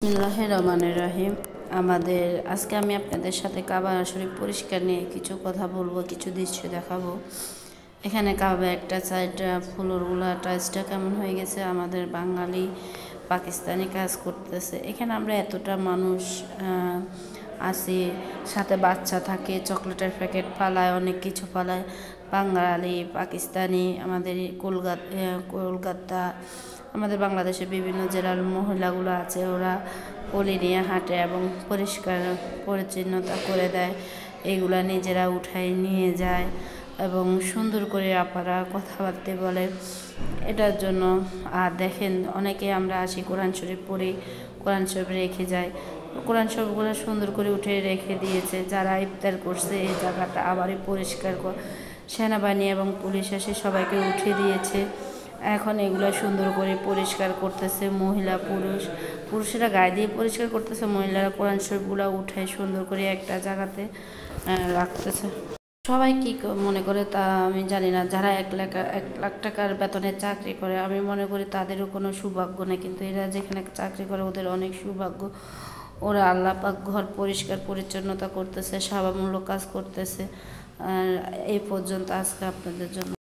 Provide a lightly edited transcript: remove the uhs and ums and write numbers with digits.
বিসমিল্লাহির রহমানির রহিম। আমাদের আজকে আমি আপনাদের সাথে কাবা শরীফ পরিষ্কার নিয়ে কিছু কথা বলবো, কিছু দৃশ্য দেখাবো। এখানে কাবা একটা সাইড ফ্লোরগুলা টাইলসটা কেমন হয়ে গেছে, আমাদের বাঙালি পাকিস্তানি কাজ করতেছে। এখানে আমরা এতটা মানুষ আছি, সাথে বাচ্চা থাকে, চকলেটের প্যাকেট পালায়, অনেক কিছু পালায়। বাঙালি পাকিস্তানি আমাদের কলকাতা আমাদের বাংলাদেশের বিভিন্ন জেলার মহিলাগুলো আছে, ওরা পলি নিয়ে হাঁটে এবং পরিষ্কার পরিচ্ছন্নতা করে দেয়। এইগুলা নিজেরা উঠাই নিয়ে যায় এবং সুন্দর করে আপারা কথাবার্তা বলে এটার জন্য। আর দেখেন, অনেকে আমরা আসি কোরআন শরীফ পড়ি, কোরআন শরীফ রেখে যায়, কোরআন শরীফগুলো সুন্দর করে উঠে রেখে দিয়েছে। যারা ইফতার করছে এই জায়গাটা আবারই পরিষ্কার সেনাবাহিনী এবং পুলিশ এসে সবাইকে উঠে দিয়েছে। এখন এগুলো সুন্দর করে পরিষ্কার করতেছে মহিলা পুরুষেরা গায়ে দিয়ে পরিষ্কার করতেছে, মহিলারা কোরআন শরীফগুলো উঠে সুন্দর করে একটা জায়গাতে রাখতেছে। সবাই কি মনে করে তা আমি জানি না। যারা 1 লাখ টাকার বেতনে চাকরি করে, আমি মনে করি তাদেরও কোনো সৌভাগ্য নেই, কিন্তু এরা যেখানে চাকরি করে ওদের অনেক সৌভাগ্য। ওরা আল্লাহ পাক ঘর পরিষ্কার পরিচ্ছন্নতা করতেছে, সেবামূলক কাজ করতেছে। আর এই পর্যন্ত আজকে আপনাদের জন্য।